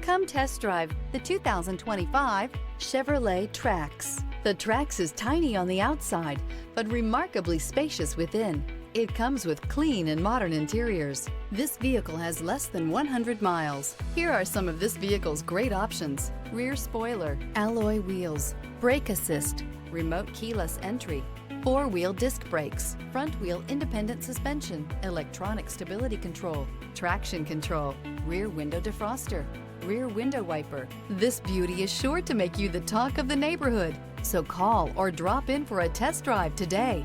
Come test drive the 2025 Chevrolet Trax. The Trax is tiny on the outside, but remarkably spacious within. It comes with clean and modern interiors. This vehicle has less than 100 miles. Here are some of this vehicle's great options: rear spoiler, alloy wheels, brake assist, remote keyless entry, four-wheel disc brakes, front-wheel independent suspension, electronic stability control, traction control, rear window defroster, rear window wiper. This beauty is sure to make you the talk of the neighborhood. So call or drop in for a test drive today.